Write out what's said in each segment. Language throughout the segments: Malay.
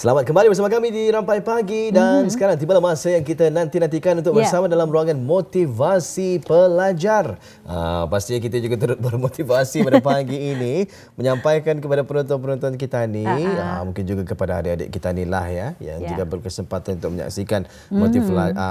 Selamat kembali bersama kami di Rampai Pagi dan sekarang tibalah masa yang kita nanti-nantikan untuk bersama dalam ruangan motivasi pelajar. Pastinya kita juga turut bermotivasi pada pagi ini menyampaikan kepada penonton-penonton kita ni, mungkin juga kepada adik-adik kita ni lah ya, yang juga berkesempatan untuk menyaksikan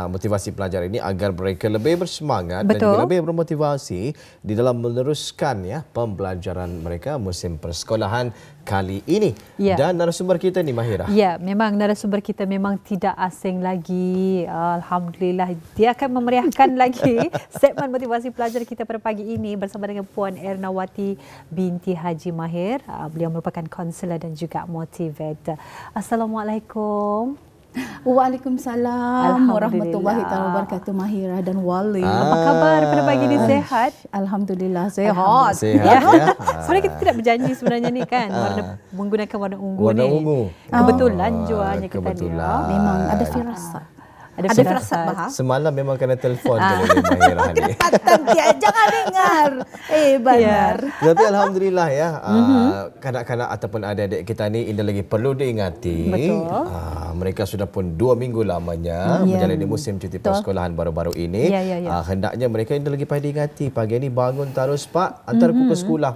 motivasi pelajar ini agar mereka lebih bersemangat dan juga lebih bermotivasi di dalam meneruskan ya pembelajaran mereka musim persekolahan kali ini. Dan narasumber kita ni Mahira. Ya, memang narasumber kita memang tidak asing lagi. Alhamdulillah, dia akan memeriahkan lagi segmen motivasi pelajar kita pada pagi ini bersama dengan Puan Ernawati binti Haji Mahir. Beliau merupakan konselor dan juga motivator. Assalamualaikum. Waalaikumsalam warahmatullahi wabarakatuh Mahira dan Wali. Apa khabar pada pagi ini, sehat? Alhamdulillah sehat. Sehat ya. Sebenarnya kita tidak berjanji sebenarnya ni kan, menggunakan warna ungu Warna ni. ungu. Kebetulan jualnya kita ni. Kebetulan. Memang ada firasat. Ada firasat bah. Semalam memang kena telefon oleh Mahira ni. Jangan dengar. Benar. Tapi alhamdulillah ya, kanak-kanak ataupun adik-adik kita ni ini lagi perlu diingati. Betul. Mereka sudah pun 2 minggu lamanya menjalani musim cuti persekolahan baru-baru ini. Hendaknya mereka ini lagi payah diingati. Pagi ni bangun terus Pak, antar aku ke sekolah.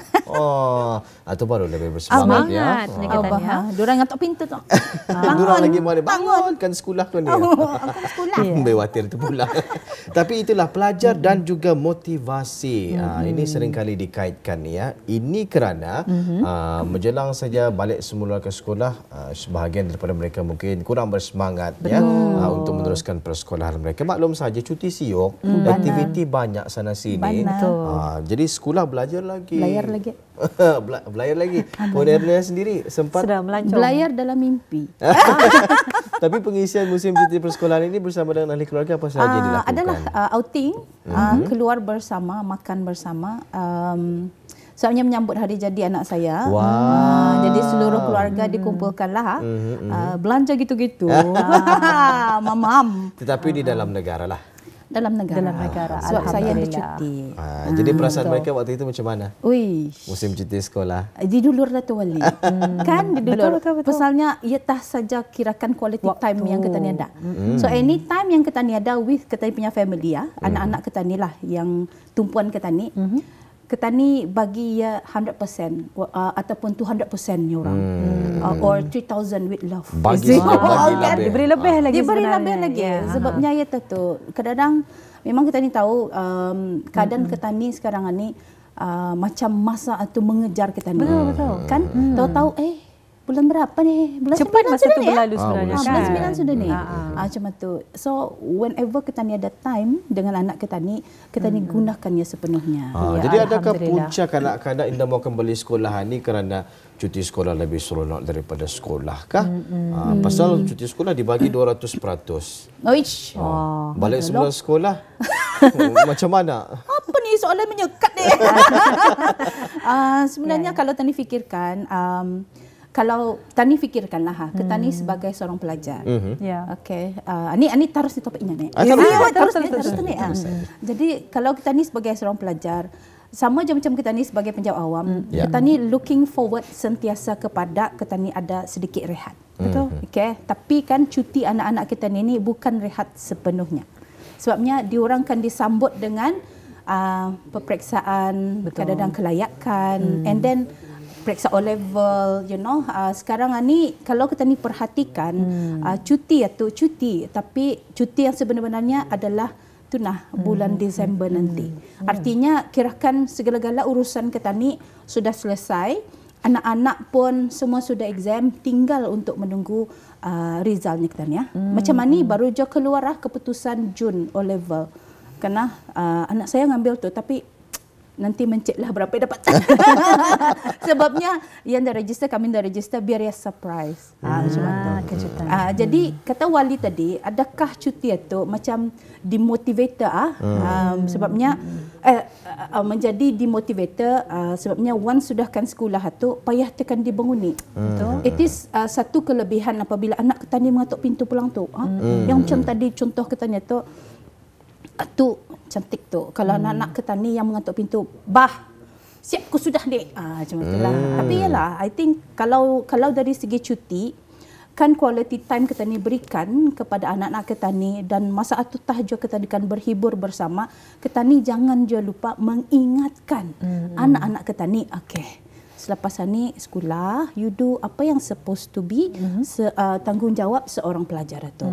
Atau baru lebih bersemangat ya. Diorang ngantuk pintu tu. Diorang lagi boleh bangunkan sekolah tu ni. Sekolah. Khawatir tu pula. Tapi itulah pelajar dan juga motivasi. Ini seringkali dikaitkan ya. Ini kerana menjelang saja balik semula ke sekolah, sebahagian daripada mereka mungkin kurang bersemangat ya untuk meneruskan persekolahan mereka. Maklum saja cuti siok, aktiviti banyak sana sini. Jadi sekolah belajar lagi. Belayar lagi. Puan Erna sendiri sempat sudah melancong. Belayar dalam mimpi. Tapi pengisian musim cuti persekolahan ini bersama dengan ahli keluarga apa sahaja dilakukan? Adalah outing, keluar bersama, makan bersama. Sebabnya menyambut hari jadi anak saya. Jadi seluruh keluarga dikumpulkanlah. Belanja gitu-gitu. Mamam. Tetapi di dalam negara lah. Dalam negara. Sebab saya ada cuti. Jadi perasaan mereka waktu itu macam mana? Musim cuti sekolah. Di dulur lah tu Wali. Kan di dulur. Betul. Pasalnya ia tak saja kirakan quality time yang kita ni ada. So any time yang kita ni ada with kita punya family ya. Anak-anak kita ni lah yang tumpuan kita ni. Kita ni bagi ya 100% ataupun 200% ni orang. Or 3,000 with love. Bagi lebih. Diberi lebih lagi. Diberi lebih lagi. Sebabnya ya tu. Kadang-kadang memang kita ni tahu keadaan kita ni sekarang ni macam masa atau mengejar kita ni. Betul. Kan? Tahu-tahu bulan berapa ni? Bulan cepat masa tu berlalu ya? sebenarnya kan. Bulan 9 sudah ni. Macam tu. So whenever kita ni ada time dengan anak kita ni gunakannya sepenuhnya. Jadi adakah punca kanak-kanak yang mau kembali sekolah ni kerana cuti sekolah lebih seronok daripada sekolah kah? Pasal cuti sekolah dibagi 200%. Balik semula sekolah macam mana? Apa ni soalan menyekat ni? Sebenarnya kalau Tani fikirkan, Tani fikirkanlah kita ni sebagai seorang pelajar. Okey. Ini terus di topiknya ni. Terus ni. Jadi kalau kita ni sebagai seorang pelajar, sama je macam kita ni sebagai penjawat awam, kita ni looking forward sentiasa kepada kita ni ada sedikit rehat. Betul. Okey, tapi kan cuti anak-anak kita ni bukan rehat sepenuhnya. Sebabnya diorang kan disambut dengan peperiksaan, kadang-kadang kelayakan, and then periksa O level, sekarang ni kalau kita ni perhatikan cuti itu cuti, tapi cuti yang sebenarnya adalah bulan Disember nanti. Artinya kirakan segala-gala urusan kita ni sudah selesai, anak-anak pun semua sudah exam, tinggal untuk menunggu resultnya kita ni ya. Macam ni baru je keluar keputusan Jun O level. Kerana anak saya ngambil tu, tapi nanti menceklah berapa yang dapat. Sebabnya yang dah register, kami dah register biar ya surprise. Kejutan. Jadi kata Wali tadi, adakah cuti itu macam demotivator? Sebabnya menjadi demotivator sebabnya once sudahkan sekolah itu payah tekan dibanguni. It is satu kelebihan apabila anak kita ni mengatuk pintu pulang tu. Yang macam tadi contoh katanya tu cantik tu. Kalau anak-anak kita ni yang mengatuk pintu, siap aku sudah dek. Macam itulah. Tapi yalah, I think kalau dari segi cuti, kan quality time kita ni berikan kepada anak-anak kita ni, dan masa itu tahajud kita akan berhibur bersama, kita ni jangan juga lupa mengingatkan anak-anak kita ni, selepas ni sekolah, you do apa yang supposed to be tanggungjawab seorang pelajar itu.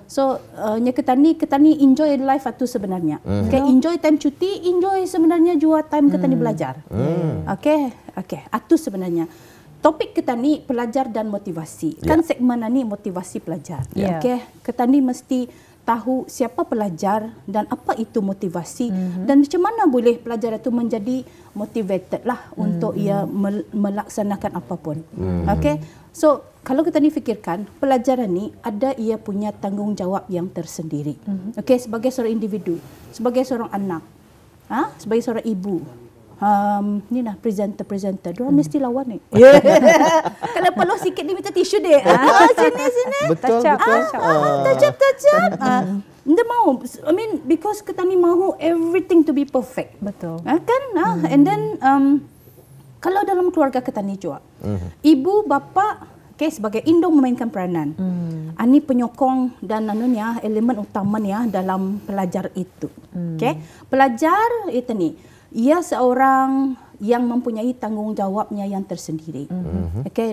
So, kita ni enjoy life itu sebenarnya. Enjoy time cuti, enjoy sebenarnya juga time kita ni belajar. Itu sebenarnya. Topik kita ni pelajar dan motivasi. Kan segmen ni motivasi pelajar. Kita ni mesti tahu siapa pelajar dan apa itu motivasi dan macam mana boleh pelajar itu menjadi motivated lah untuk ia melaksanakan apapun. So kalau kita ni fikirkan, pelajaran ni ada ia punya tanggungjawab yang tersendiri. Sebagai seorang individu, sebagai seorang anak, sebagai seorang ibu, ni lah presenter, diorang mesti lawan ni. Kalau perlu sikit ni minta tisu deh. Sini. Betul. Tajam. Dia mahu, because kita ni mahu everything to be perfect. Betul. And then kalau dalam keluarga kita ni juga, ibu, bapa, sebagai indung memainkan peranan. Ini penyokong dan elemen utamanya dalam pelajar itu. Pelajar itu ni, ia seorang yang mempunyai tanggungjawabnya yang tersendiri.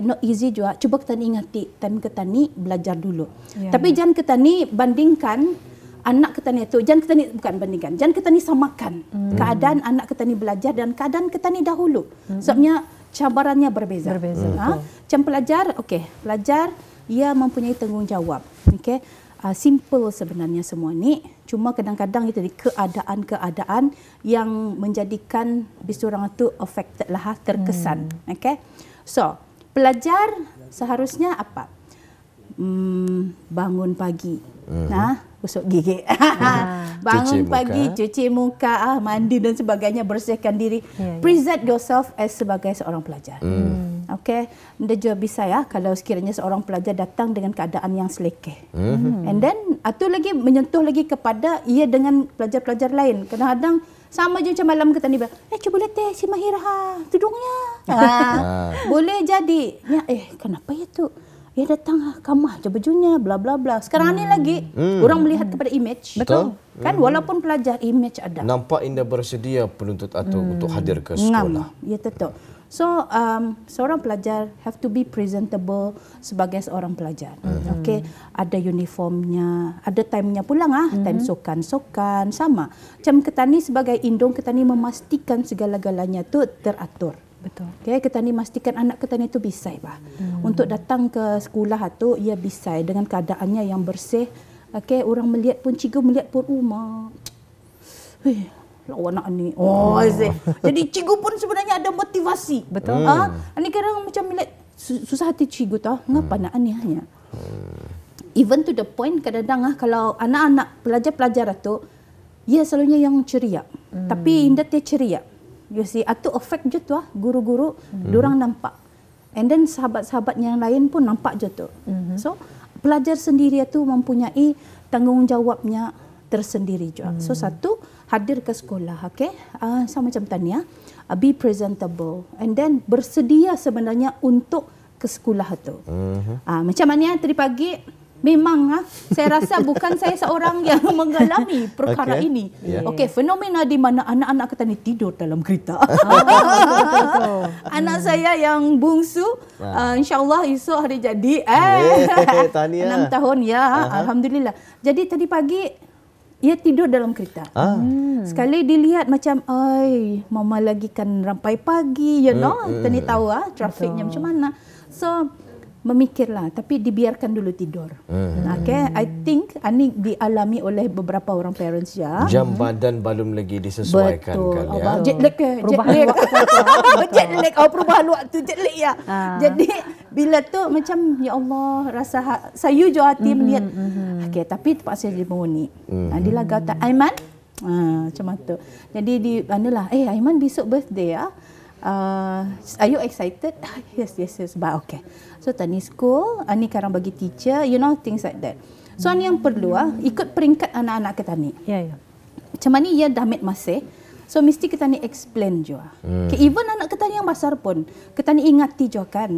Not easy juga. Cuba kita ni ingati time kita ni belajar dulu. Tapi jangan kita ni bandingkan anak kita ni itu. Jangan kita ni bukan bandingkan. Jangan kita ni samakan keadaan anak kita ni belajar dan keadaan kita ni dahulu. Sebabnya cabarannya berbeza. Macam pelajar, pelajar ia mempunyai tanggungjawab. Simple sebenarnya semua ni, cuma kadang-kadang itu keadaan-keadaan yang menjadikan bisurang itu affected lah, terkesan. So pelajar seharusnya apa? Bangun pagi, gosok gigi, bangun pagi, cuci muka, mandi dan sebagainya, bersihkan diri. Present yourself as sebagai seorang pelajar. Anda juga bisa kalau sekiranya seorang pelajar datang dengan keadaan yang selekeh. And then itu lagi menyentuh lagi kepada ia dengan pelajar-pelajar lain. Kadang-kadang sama je macam malam kita ni, cuba lihat si Mahirah tudungnya. Boleh jadi. Kenapa ya tu? Dia datang kamah je bajunya, bla bla bla. Sekarang ni lagi orang melihat kepada image. Betul. Kan walaupun pelajar image ada. Nampak indah bersedia penuntut atau untuk hadir ke sekolah. Ya betul. So seorang pelajar have to be presentable sebagai seorang pelajar. Ada uniformnya, ada time-nya pulang time sokan sama. Macam kita ni sebagai indung, kita ni memastikan segala-galanya tu teratur. Betul. Kita ni memastikan anak kita ni tu bisai untuk datang ke sekolah tu ia bisai dengan keadaannya yang bersih. Orang melihat pun, cikgu melihat pun, mak. Lawan anak ni. Jadi cikgu pun sebenarnya ada motivasi. Betul. Ini kadang macam melihat susah hati cikgu ngapa anak ni hanya. Even to the point kadang-kadang kalau anak-anak pelajar-pelajar tu, ia selalunya yang ceria. Tapi indah dia ceria. You see, itu efek je tu guru-guru, diorang nampak. And then sahabat-sahabat yang lain pun nampak je tu. So, pelajar sendiri itu mempunyai tanggungjawabnya tersendiri juga. So, satu, hadir ke sekolah, sama macam tanya, be presentable. And then, bersedia sebenarnya untuk ke sekolah itu. Macam mana tadi pagi, memang saya rasa bukan saya seorang yang mengalami perkara ini. Fenomena di mana anak-anak kita ni tidur dalam kereta. Anak saya yang bungsu, insyaAllah esok hari jadi 6 tahun Alhamdulillah. Jadi tadi pagi ia tidur dalam kereta. Sekali dilihat macam, mama lagi kan rampai pagi, kita ni tahu trafiknya macam mana. So memikirlah, tapi dibiarkan dulu tidur. I think ini dialami oleh beberapa orang parents ya. Jam badan belum lagi disesuaikan. Betul. Kan, ya? Jet lag perubahan waktu jet lag ya. Jadi bila tu macam ya Allah, rasa sayu je hati melihat. Tapi terpaksa jadi mengunik. Dia kata Aiman, macam tu. Jadi Aiman besok birthday ya. Are you excited? Yes. But so tani school, ni sekarang bagi teacher, things like that. So ni yang perlu ikut peringkat anak-anak kita ni. Macam mana ia dah ambil masa, So mesti kita ni explain juga. Okay, even anak kita ni yang besar pun, kita ni ingati juga kan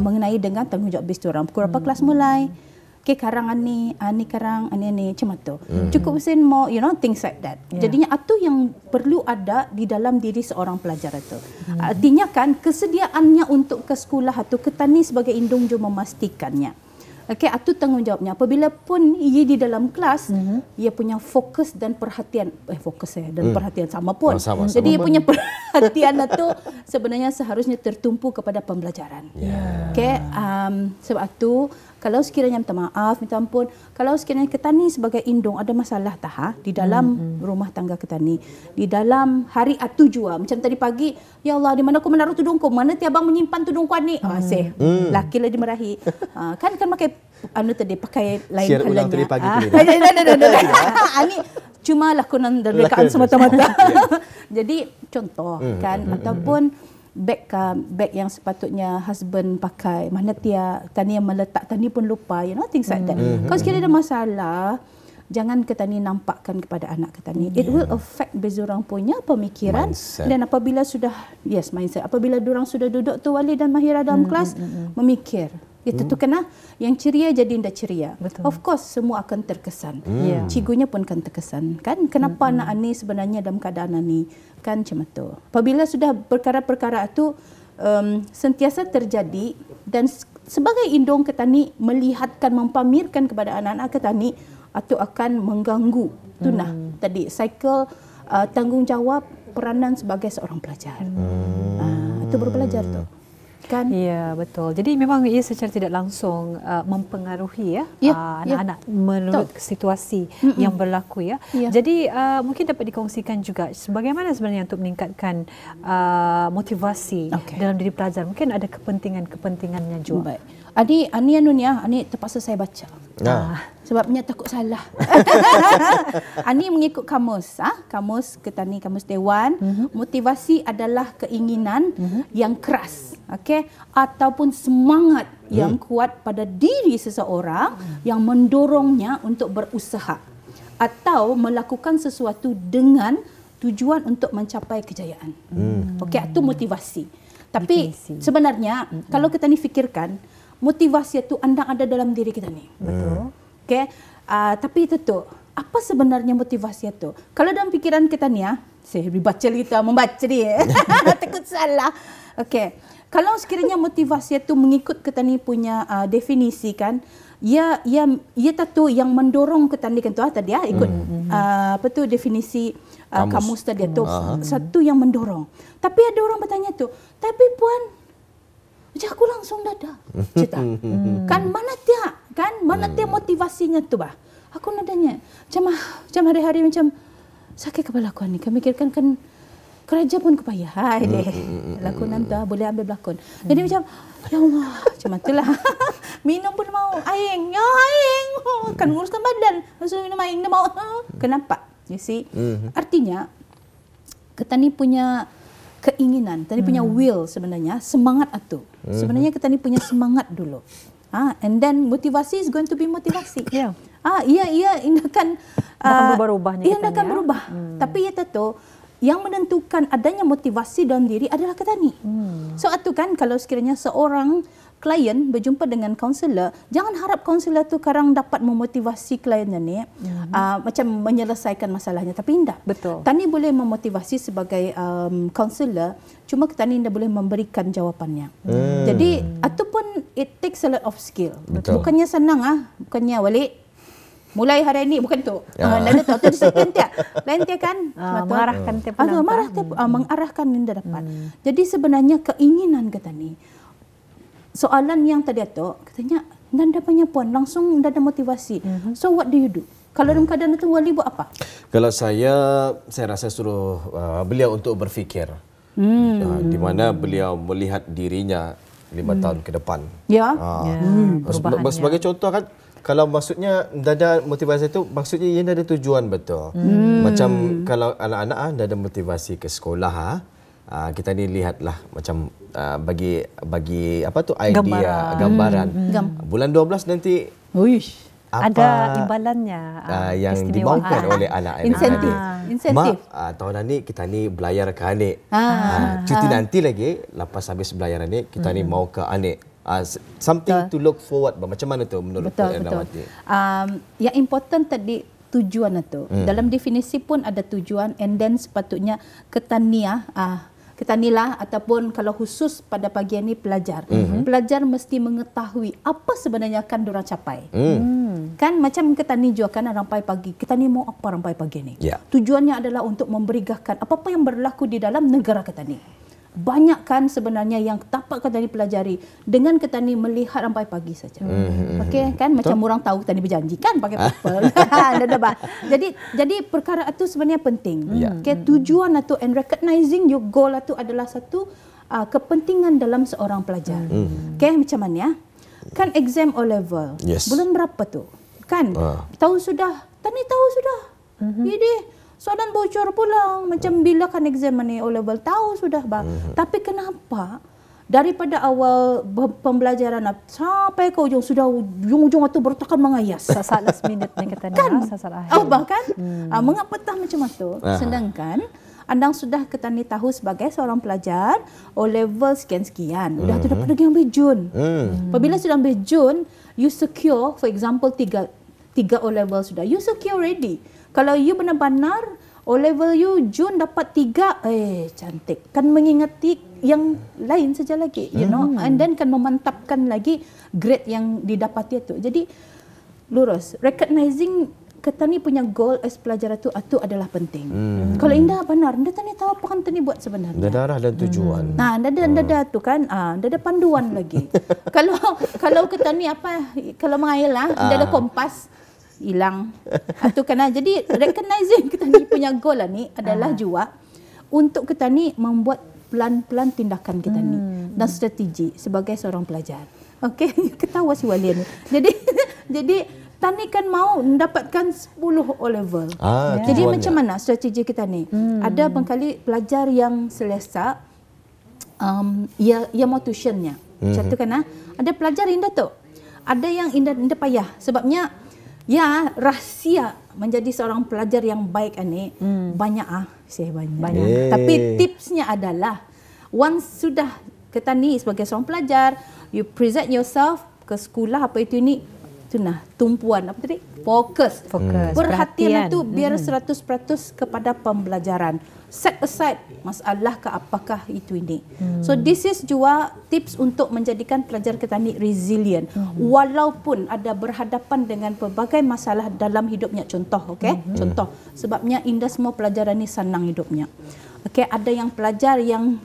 mengenai dengan tanggungjawab bis orang. Pukul berapa kelas mulai? Okay, karang ani karang ani macam tu. Cukup sen more, things like that. Jadinya itu yang perlu ada di dalam diri seorang pelajar itu. Artinya kan kesediaannya untuk ke sekolah itu kita ni sebagai indung juga memastikannya. Okey, itu tanggungjawabnya. Apabila pun ia di dalam kelas, ia punya fokus dan perhatian, perhatian sama pun. Jadi ia punya perhatian itu sebenarnya seharusnya tertumpu kepada pembelajaran. Okey, sebab itu kalau sekiranya minta maaf, minta ampun, kalau sekiranya kita ni sebagai indung ada masalah di dalam rumah tangga kita ni, di dalam hari itu juga, macam tadi pagi, ya Allah, di mana aku menaruh tudungku, mana ti abang menyimpan tudungku ni? Laki lah dimarahi. Kan pakai lain halanya. Share ulang tadi pagi Ini cuma lakonan dan rekaan semata-mata. Jadi contoh kan, ataupun beg yang sepatutnya husband pakai, mana dia tani yang meletak, tani pun lupa, things like that. Kalau sekiranya ada masalah, jangan kita ni nampakkan kepada anak kita ni. It will affect bezurang punya pemikiran mindset. Dan apabila sudah mindset, apabila diorang sudah duduk tu wali dan mahirah dalam kelas, memikir itu tu kena yang ceria jadi tidak ceria. Betul. Of course semua akan terkesan. Cigunya pun akan terkesan. Kan kenapa anak ni sebenarnya dalam keadaan ni? Kan macam tu. Apabila sudah perkara-perkara itu sentiasa terjadi dan sebagai indung kita ni melihatkan, mempamerkan kepada anak-anak kita ni, itu akan mengganggu tadi cycle tanggungjawab peranan sebagai seorang pelajar. Itu berbelajar tu. Kan? Ya, betul. Jadi memang ia secara tidak langsung mempengaruhi anak-anak menurut situasi yang berlaku ya. Jadi mungkin dapat dikongsikan juga bagaimana sebenarnya untuk meningkatkan motivasi dalam diri pelajar. Mungkin ada kepentingannya juga. Baik. Ani terpaksa saya baca. Sebabnya takut salah. Ani mengikut kamus, kamus Ketani, kamus Dewan. Motivasi adalah keinginan yang keras, ataupun semangat yang kuat pada diri seseorang yang mendorongnya untuk berusaha atau melakukan sesuatu dengan tujuan untuk mencapai kejayaan. Itu motivasi. Tapi sebenarnya kalau kita ni fikirkan, motivasi itu ada dalam diri kita ni. Betul. Tapi itu tu, apa sebenarnya motivasi itu? Kalau dalam pikiran kita ni saya baca kita membaca dia. Takut salah. Kalau sekiranya motivasi itu mengikut kita ni punya definisi kan, ia tu yang mendorong kita ni kan tu tadi ikut definisi kamus tadi tu, satu yang mendorong. Tapi ada orang bertanya tu, tapi puan, macam aku langsung dada. Kan mana dia motivasinya tu bah. Aku nadanya macam hari-hari macam sakit kepala aku ni. Kami fikirkan kan kerja pun kepayah deh. Lakonan tu boleh ambil berlakon. Jadi macam ya Allah, macam itulah. Minum pun mau aing. Ya aing. Kan nguruskan badan. Langsung minum aing dia mau. Kenapa? You see? Artinya kita ni punya keinginan, tadi punya will sebenarnya, semangat itu. Sebenarnya kita ni punya semangat dulu. And then motivasi is going to be motivasi. Ia akan berubah-ubahnya. Ia akan berubah. Tapi ia tahu yang menentukan adanya motivasi dalam diri adalah kita ni. So itu kan kalau sekiranya seorang klien berjumpa dengan kaunselor, jangan harap kaunselor tu sekarang dapat memotivasi kliennya ni macam menyelesaikan masalahnya, tapi tidak. Betul. Tani boleh memotivasi sebagai kaunselor, cuma Tani tidak boleh memberikan jawapannya. Jadi ataupun it takes a lot of skill. Betul. Bukannya senang bukannya walik mulai hari ini, bukan tu. Lain tu disiplin dia. Lain dia kan mengarahkan dia mengarahkan dia dapat. Jadi sebenarnya keinginan kita ni, soalan yang tadi tu katanya nanda banyak puan langsung nanda motivasi. So what do you do? Kalau dalam keadaan itu wali buat apa? Kalau saya rasa suruh beliau untuk berfikir. Di mana beliau melihat dirinya 5 tahun ke depan. Sebagai contoh kan, kalau maksudnya ada motivasi itu, maksudnya ia ada tujuan betul. Macam kalau anak-anak ada motivasi ke sekolah, kita ni lihatlah macam bagi apa tu idea, gambaran. Bulan 12 nanti ada imbalannya, yang istimewaan. dimahukan oleh anak-anak Insentif. tadi. Insentif. Mak, tahun ni kita ni belayar ke anik. Cuti nanti lagi, lepas habis belayar ni, kita ni mau ke anik. Something to look forward. Macam mana tu menurut Puan Ernawati? Yang important tadi tujuan itu. Dalam definisi pun ada tujuan, and then sepatutnya ketanilah ataupun kalau khusus pada pagi ini pelajar. Pelajar mesti mengetahui apa sebenarnya akan diorang capai. Kan macam ketani juga kan rampai pagi. Ketani mau apa rampai pagi ni? Tujuannya adalah untuk memberigahkan apa-apa yang berlaku di dalam negara ketani. Banyak kan sebenarnya yang dapat ketani pelajari dengan ketani melihat rampai pagi saja. Okey kan macam orang tahu ketani berjanji kan pakai paper. Jadi perkara itu sebenarnya penting. Okey, tujuan itu and recognizing your goal itu adalah satu kepentingan dalam seorang pelajar. Okey, macam mana ya? Kan exam O level. Bulan berapa tu? Kan tahu sudah. Tani tahu sudah. Ini soalan bocor pulang macam bila kan exam ni O level tahu sudah bah. Tapi kenapa daripada awal pembelajaran sampai ke ujung sudah ujung-ujung itu bertakan mengayas. Sasar last minute ni kata kan? Sasar akhir. Bahkan mengapa tak macam itu? Sedangkan andang sudah ketani tahu sebagai seorang pelajar O level sekian-sekian. Sudah tu dapat lagi ambil Jun. Apabila sudah ambil Jun, you secure for example tiga O level sudah. You secure ready. Kalau you benar-benar O level you Jun dapat 3, cantik. Kan mengingati yang lain saja lagi, you know, and then kan memantapkan lagi grade yang didapati itu. Jadi lurus, recognizing ketani punya goal as pelajar itu adalah penting. Kalau indah benar, indah tani tahu apa kan tani buat sebenarnya. Ada arah dan tujuan. Nah, ada tu kan, ada panduan lagi. Kalau ketani apa, kalau mengail lah, ada kompas hilang. Itu kena. Jadi recognizing ketani punya goal ni adalah juga untuk ketani membuat pelan-pelan tindakan ketani dan strategi sebagai seorang pelajar. Okey, ketawa si Wali ni. Jadi tani kan mau mendapatkan 10 O level. Jadi macam mana strategi kita ni? Ada bangkali pelajar yang selesa ia mau tuitionnya. Macam tu kan. Ada pelajar indah tu. Ada yang indah payah sebabnya ya, rahsia menjadi seorang pelajar yang baik ni banyak banyak. Tapi tipsnya adalah once sudah ketani sebagai seorang pelajar, you present yourself ke sekolah apa itu ni, tumpuan apa tadi? Fokus. Perhatian itu biar 100% kepada pembelajaran. Set aside masalah ke apakah itu ini. So this is juga tips untuk menjadikan pelajar ketani resilient walaupun ada berhadapan dengan pelbagai masalah dalam hidupnya. Contoh, contoh sebabnya indah semua pelajaran ini senang hidupnya. Ada yang pelajar yang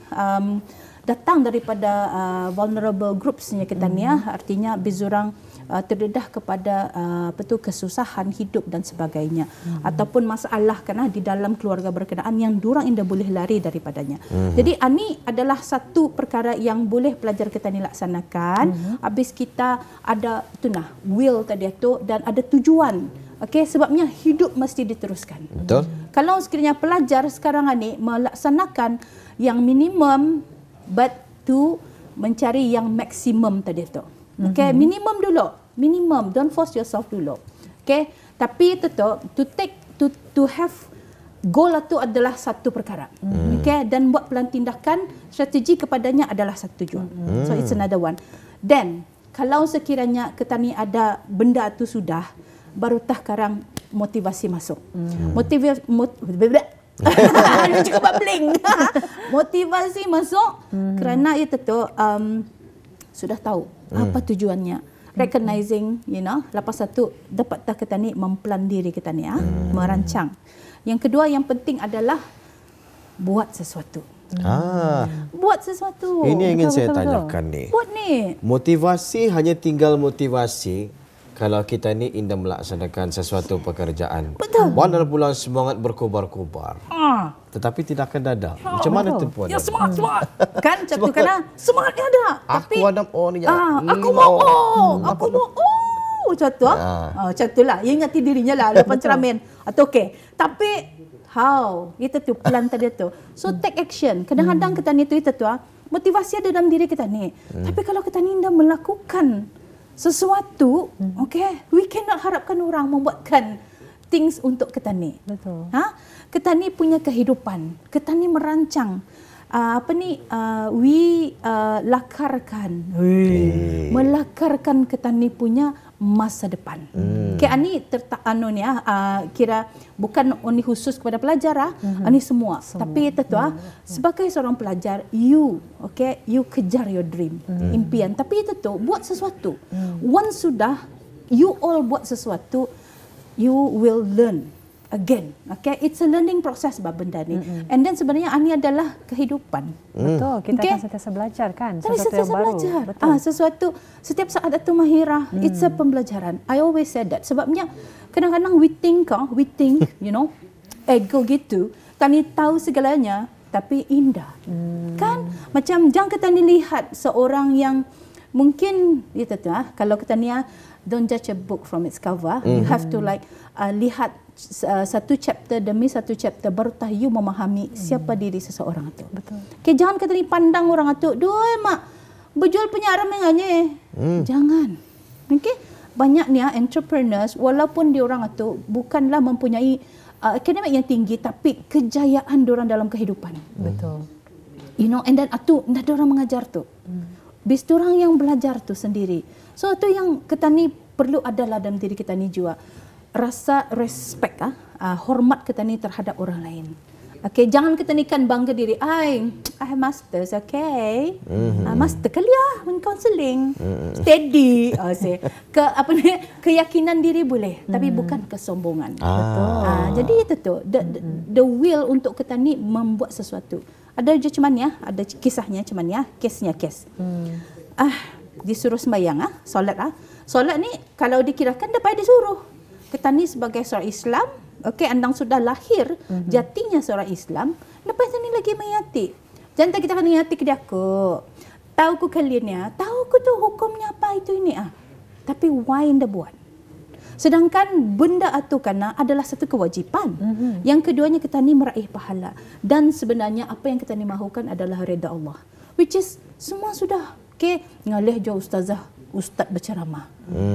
datang daripada vulnerable groupsnya ketani, artinya bizurang terdedah kepada kesusahan hidup dan sebagainya, ataupun masalah kena di dalam keluarga berkenaan yang durang indah boleh lari daripadanya. Jadi ini adalah satu perkara yang boleh pelajar kita ni laksanakan. Habis kita ada will tadi itu dan ada tujuan. Sebabnya hidup mesti diteruskan. Betul. Kalau sekiranya pelajar sekarang ni melaksanakan yang minimum but to mencari yang maksimum tadi itu. Minimum dulu. Minimum, don't force yourself dulu. Tapi itu to have goal itu adalah satu perkara. Dan buat pelan tindakan, strategi kepadanya adalah satu tujuan. So it's another one. Then kalau sekiranya ketani ada benda itu sudah, barutah sekarang motivasi masuk. Cukup babbling. Motivasi masuk kerana itu sudah tahu apa tujuannya. Recognizing, lepas satu dapat tak kita ni memplan diri kita ni, merancang. Yang kedua yang penting adalah buat sesuatu. Buat sesuatu. Ini yang ingin saya tanyakan ni. Buat ni. Motivasi hanya tinggal motivasi kalau kita ni indah melaksanakan sesuatu pekerjaan. Betul. Walau bulan semangat berkobar-kobar. Tetapi tidak akan ada. Macam mana tu Puan? Ya semangat. Kan satu kena semangatnya ada. Aku ada ni. Aku mau. Macam tu. Macam tu lah. Ia ingati dirinya lah lepas ceramin. Atau Tapi how? Itu tu plan tadi tu. So take action. Kadang-kadang kita ni itu tu motivasi ada dalam diri kita ni. Tapi kalau kita ni dah melakukan sesuatu, okay, we cannot harapkan orang membuatkan things untuk kita ni. Betul. Kita ni punya kehidupan, kita ni merancang. Lakarkan, melakarkan kita ni punya masa depan. Kayak ni kira bukan only khusus kepada pelajar ini semua. Tapi itu sebagai seorang pelajar, you kejar your dream, impian. Tapi itu buat sesuatu. Once sudah you all buat sesuatu, you will learn again. Okay, it's a learning process benda ni. And then sebenarnya ini adalah kehidupan. Betul, kita akan sentiasa belajar kan, sesuatu yang baru. Betul. Sesuatu setiap saat itu Mahira, it's a pembelajaran. I always said that. Sebabnya kadang-kadang we think, ego gitu, tani tahu segalanya, tapi indah. Kan? Macam jangan kita ni lihat seorang yang mungkin kalau kita ni don't judge a book from its cover. You have to lihat satu chapter demi satu chapter baru you memahami siapa diri seseorang itu. Betul. Okay, jangan kita ni pandang orang itu, "Doi mak, berjual punya aram yang Jangan. Okay? Banyak ni entrepreneurs walaupun dia orang itu bukanlah mempunyai akademik yang tinggi tapi kejayaan dia orang dalam kehidupan. Betul. And then ada orang mengajar tu. Bis orang yang belajar tu sendiri. So itu yang kita ni perlu adalah dalam diri kita ni juga. Rasa respect, hormat kita ni terhadap orang lain. Okay, jangan kita ni kan bangga diri. I have masters, okay. Master kali counseling. Steady. Keyakinan diri boleh, tapi bukan kesombongan. Betul. Jadi itu tu, the will untuk kita ni membuat sesuatu. Ada je cuman ada kisahnya cuman kesnya. Disuruh sembahyang solat Solat ni kalau dikirakan dapat disuruh. Kita ni sebagai seorang Islam, okey, andang sudah lahir jatinya seorang Islam, lepas ni lagi mayati. Jangan kita akan mayati ke dia aku. Tahu ku kalian tahu ku tu hukumnya apa itu ini Tapi why anda buat? Sedangkan benda itu adalah satu kewajipan. Yang keduanya kita ni meraih pahala. Dan sebenarnya apa yang kita ni mahukan adalah redha Allah. Which is semua sudah ngalih jauh ustaz berceramah.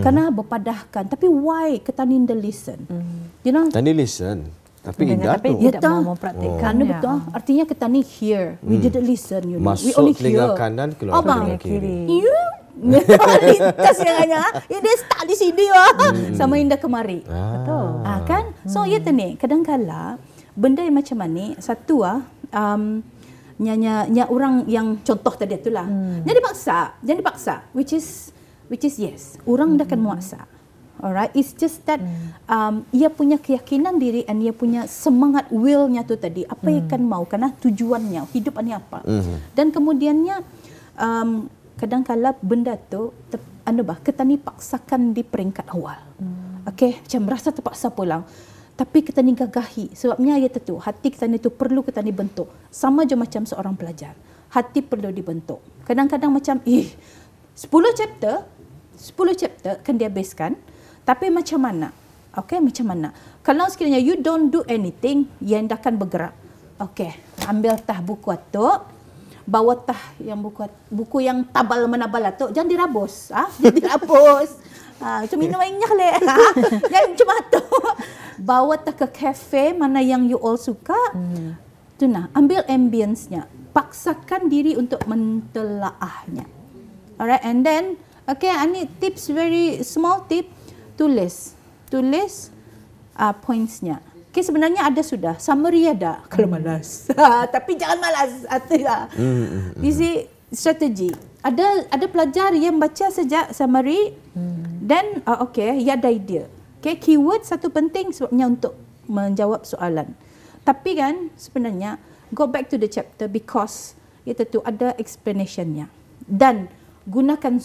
Karena berpadahkan. Tapi why kita ni listen? Tadi listen. Tapi indah tu. Tidak mau mempraktikkan. Betul. Artinya kita ni here. We didn't listen. Masuk we only telinga hear. kanan, keluar telinga kiri. Lintas yang hanya dia start di sini sama indah kemari. Betul. Kan? So ni kadang-kala benda yang macam ni satu nya orang yang contoh tadi itulah. Jangan dipaksa. Which is yes. Orang dah akan muaksa. Alright, it's just that ia punya keyakinan diri dan ia punya semangat will-nya tu tadi. Apa yang akan mau karena tujuannya hidup ni apa. Dan kemudiannya kadang-kala benda tu kita ni paksakan di peringkat awal. Okey, macam rasa terpaksa pulang. Tapi kita ni gagahi. Sebabnya ia tu hati kita ni tu perlu kita ni bentuk. Sama je macam seorang pelajar. Hati perlu dibentuk. Kadang-kadang macam 10 chapter kan dia habiskan. Tapi macam mana? Okey, macam mana? Kalau sekiranya you don't do anything, yang dah akan bergerak. Okey, ambil buku tu. Bawa yang buku yang tabal menabal tu, jangan dirabus. Jangan dirabus. Macam minum airnya le. Jangan cuma tu. Bawa ke kafe mana yang you all suka. Tu ambil ambience-nya. Paksakan diri untuk mentelaahnya. Alright, and then ini tips, very small tip. Tulis points-nya. Okay, sebenarnya ada sudah. Summary ada kalau malas. Tapi jangan malas. You see, strategi. Ada pelajar yang baca sejak summary dan ia ada idea. Okay, keyword satu penting sebabnya untuk menjawab soalan. Tapi kan sebenarnya go back to the chapter because itu tu ada explanation-nya. Dan gunakan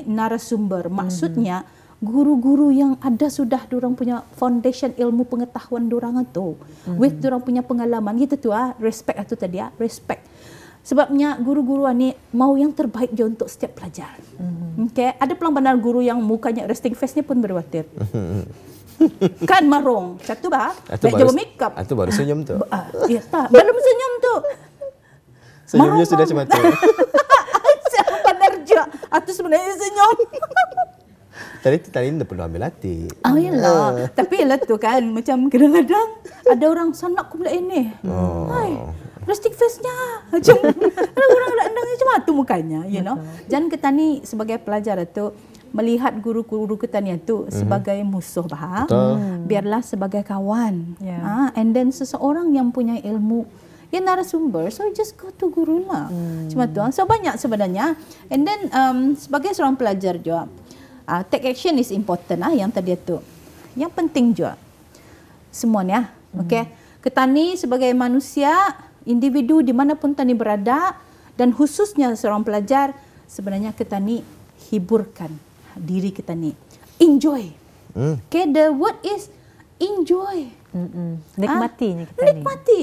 narasumber. Maksudnya guru-guru yang ada sudah dorang punya foundation ilmu pengetahuan dorang itu with dorang punya pengalaman gitu tu respect itu tadi respect. Sebabnya guru-guru ni mau yang terbaik je untuk setiap pelajar. Okay, ada pelang benar guru yang mukanya resting face ni pun berwatir. Kan marong. Satu baru make up. Itu baru senyum tu. Ya tak, belum senyum tu. Senyumnya sudah macam tu. Siapa nerjo? Atau sebenarnya senyum. Tadi tak perlu ambil hati. Yelah. Tapi yelah tu kan, macam kadang-kadang ada orang sanak aku pula ini. Hai, plastic face-nya. Macam ada orang landangnya macam tu mukanya, you know. Jangan kita ni sebagai pelajar tu melihat guru-guru kita ni tu sebagai musuh bah. Biarlah sebagai kawan. And then seseorang yang punya ilmu, ya narasumber, so just go to guru lah. Cuma tu. So banyak sebenarnya. And then sebagai seorang pelajar juga, take action is important yang tadi tu. Yang penting juga semuanya. Okay. Kita ni sebagai manusia, individu di manapun kita ni berada, dan khususnya seorang pelajar, sebenarnya kita ni hiburkan diri kita ni. Enjoy. Okay, the word is enjoy. Nikmatinya kita ni. Nikmati.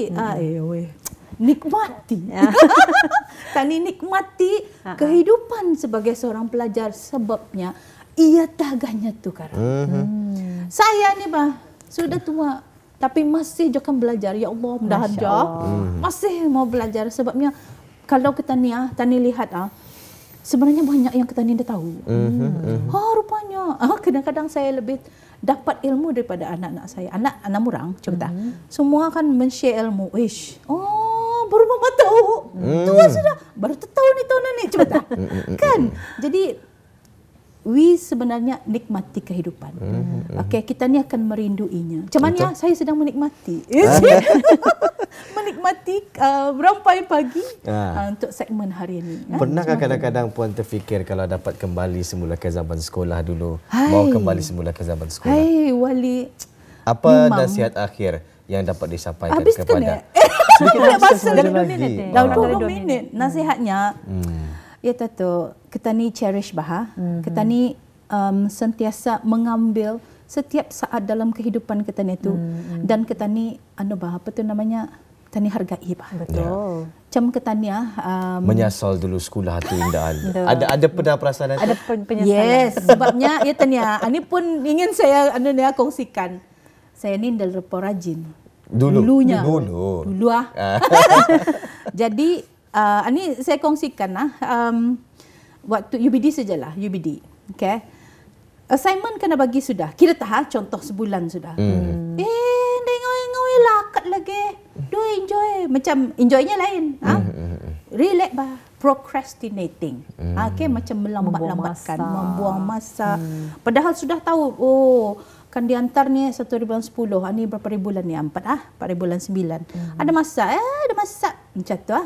Nikmati. Kita ni nikmati kehidupan sebagai seorang pelajar, sebabnya ia daganya tu kan. Saya ni sudah tua tapi masih juga belajar. Ya Allah, mudah-mudahan masih mau belajar, sebabnya kalau kita ni lihat sebenarnya banyak yang kita ni dah tahu. Rupanya kadang-kadang saya lebih dapat ilmu daripada anak-anak saya. Anak murang, coba semua kan men-share ilmu. Baru mama tahu. Tua sudah baru tahu ni tahun ni, coba kan. Jadi sebenarnya nikmati kehidupan. Okay, kita ni akan merinduinya. Macam mana saya sedang menikmati. Menikmati berampai pagi untuk segmen hari ini. Pernahkah kadang-kadang Puan terfikir kalau dapat kembali semula ke zaman sekolah dulu? Mau kembali semula ke zaman sekolah? Hai, Wali. Apa nasihat akhir yang dapat disampaikan kepada? Sedikit lagi. Dalam 20 minit. Nasihatnya, ya tu, kita ni cherish kita ni sentiasa mengambil setiap saat dalam kehidupan kita ni tu, dan kita ni apa tu namanya, kita ni hargai Betul. Macam kita ni menyesal dulu sekolah tu indaan. Ada pernah perasaan ada penyesalan. Yes, sebabnya ya tanya, ini pun ingin saya kongsikan. Saya ni terlalu rajin. Dulunya. Dulu. Jadi ini saya kongsikan waktu UBD sajalah, UBD. Okay. Assignment kena bagi sudah. Kira contoh sebulan sudah. Dengar lakat lagi. Do enjoy. Macam enjoynya lain. Relax procrastinating. Okay, macam melambat-lambatkan, membuang masa. Padahal sudah tahu, kan diantar ni 1 bulan 10, ni berapa bulan ni? 4 bulan 9. Ada masa macam tu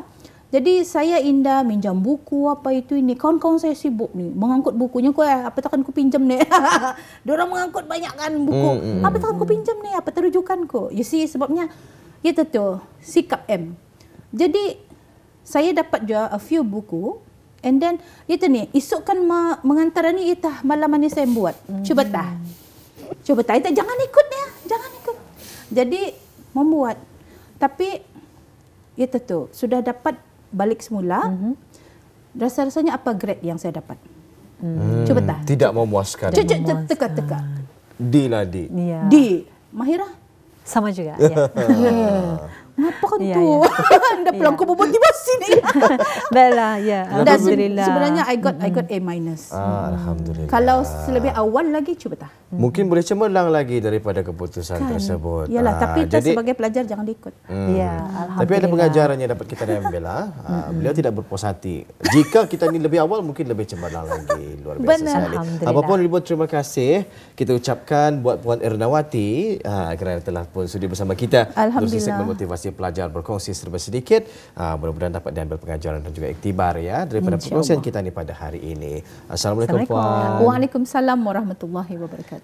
Jadi saya indah minjam buku apa itu ini. Kawan-kawan saya sibuk ni mengangkut bukunya. Apa takkan ku pinjam ni? Diorang mengangkut banyak kan buku. Apa takkan ku pinjam ni? Apa terujukan ku? You see, sebabnya ya tu sikap M. Jadi saya dapat juga a few buku, and then itu ni esok kan mengantar ni malam ni saya buat. Cuba tak jangan ikut ni, jangan ikut. Jadi membuat, tapi itu tu sudah dapat balik semula. Rasanya apa grade yang saya dapat? Cuba tak. Tidak memuaskan. Teka. D. Mahirah sama juga. Kenapa kan tu? Anda pelangkau bermotivasi ni. Baiklah, alhamdulillah. Sebenarnya I got A-. Alhamdulillah. Kalau lebih awal lagi, cuba tak. Mungkin boleh cemerlang lagi daripada keputusan tersebut. Yalah, tapi kita sebagai pelajar jangan diikut. Tapi ada pengajaran yang dapat kita ambil. Beliau tidak berpuas hati. Jika kita ni lebih awal, mungkin lebih cemerlang lagi. Luar biasa sekali. Apapun ribuan terima kasih kita ucapkan buat Puan Ernawati kerana telah pun sudi bersama kita. Alhamdulillah. Untuk segmen motivasi pelajar berkongsi serba sedikit. Mudah-mudahan dapat diambil pengajaran dan juga iktibar daripada perkongsian kita ni pada hari ini. Assalamualaikum Puan. Waalaikumsalam warahmatullahi wabarakatuh.